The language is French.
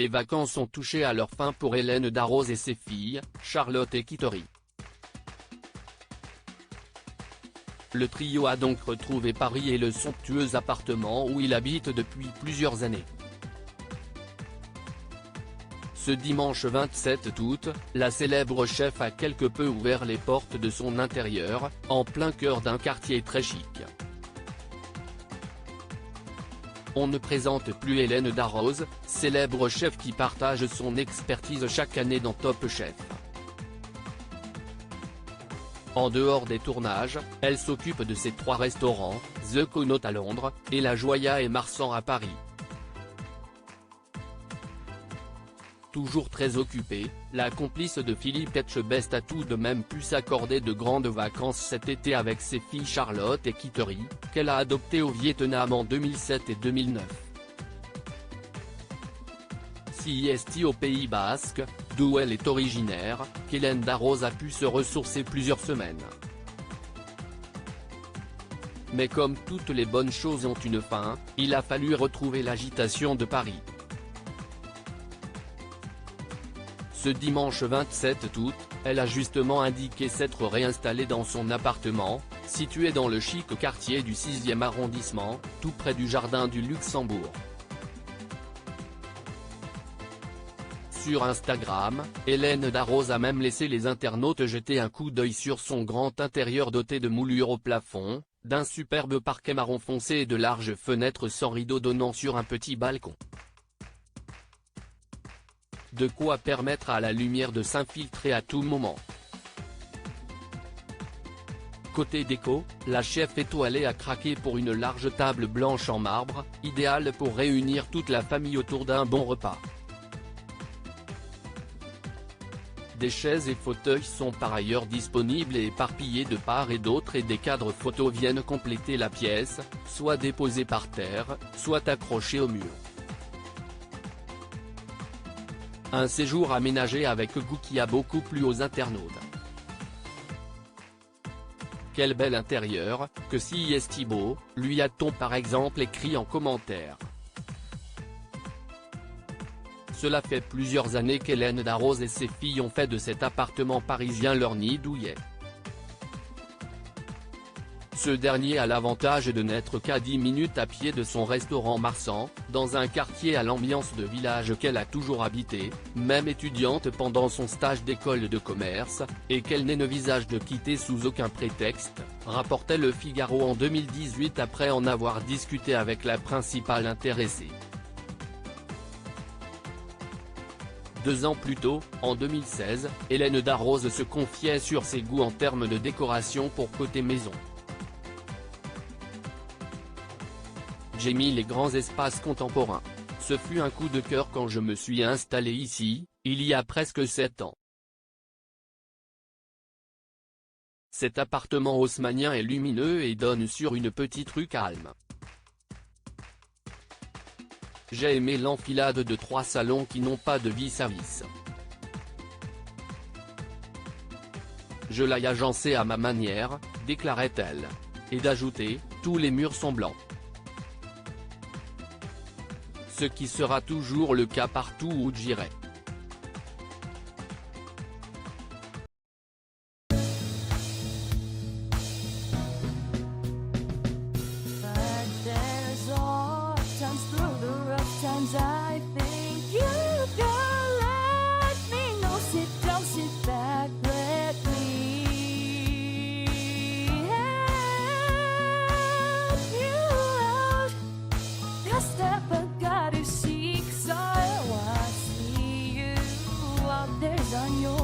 les vacances ont touché à leur fin pour Hélène Darroze et ses filles, Charlotte et Kittery. Le trio a donc retrouvé Paris et le somptueux appartement où il habite depuis plusieurs années. Ce dimanche 27 août, la célèbre chef a quelque peu ouvert les portes de son intérieur, en plein cœur d'un quartier très chic. On ne présente plus Hélène Darroze, célèbre chef qui partage son expertise chaque année dans Top Chef. En dehors des tournages, elle s'occupe de ses 3 restaurants, The Connaught à Londres, et La Joya et Marsan à Paris. Toujours très occupée, la complice de Philippe Etchebest a tout de même pu s'accorder de grandes vacances cet été avec ses filles Charlotte et Kittery, qu'elle a adoptées au Vietnam en 2007 et 2009. Si est au Pays Basque, d'où elle est originaire, qu'Hélène Darroze a pu se ressourcer plusieurs semaines. Mais comme toutes les bonnes choses ont une fin, il a fallu retrouver l'agitation de Paris. Ce dimanche 27 août, elle a justement indiqué s'être réinstallée dans son appartement, situé dans le chic quartier du 6e arrondissement, tout près du Jardin du Luxembourg. Sur Instagram, Hélène Darroze a même laissé les internautes jeter un coup d'œil sur son grand intérieur doté de moulures au plafond, d'un superbe parquet marron foncé et de larges fenêtres sans rideaux donnant sur un petit balcon. De quoi permettre à la lumière de s'infiltrer à tout moment. Côté déco, la chef étoilée a craqué pour une large table blanche en marbre, idéale pour réunir toute la famille autour d'un bon repas. Des chaises et fauteuils sont par ailleurs disponibles et éparpillés de part et d'autre et des cadres photos viennent compléter la pièce, soit déposés par terre, soit accrochés au mur. Un séjour aménagé avec goût qui a beaucoup plu aux internautes. Quel bel intérieur, que si est beau, lui a-t-on par exemple écrit en commentaire. Cela fait plusieurs années qu'Hélène Darroze et ses filles ont fait de cet appartement parisien leur nid douillet. Ce dernier a l'avantage de n'être qu'à 10 minutes à pied de son restaurant Marsan, dans un quartier à l'ambiance de village qu'elle a toujours habité, même étudiante pendant son stage d'école de commerce, et qu'elle n'envisage de quitter sous aucun prétexte, rapportait Le Figaro en 2018 après en avoir discuté avec la principale intéressée. 2 ans plus tôt, en 2016, Hélène Darroze se confiait sur ses goûts en termes de décoration pour côté maison. J'ai mis les grands espaces contemporains. Ce fut un coup de cœur quand je me suis installé ici, il y a presque 7 ans. Cet appartement haussmannien est lumineux et donne sur une petite rue calme. J'ai aimé l'enfilade de 3 salons qui n'ont pas de vis à vis. Je l'ai agencé à ma manière, déclarait-elle. Et d'ajouter, tous les murs sont blancs. Ce qui sera toujours le cas partout où j'irai. I think you can let me know. Sit down, sit back, let me help you out. The step I gotta seek, so I see you out there's on your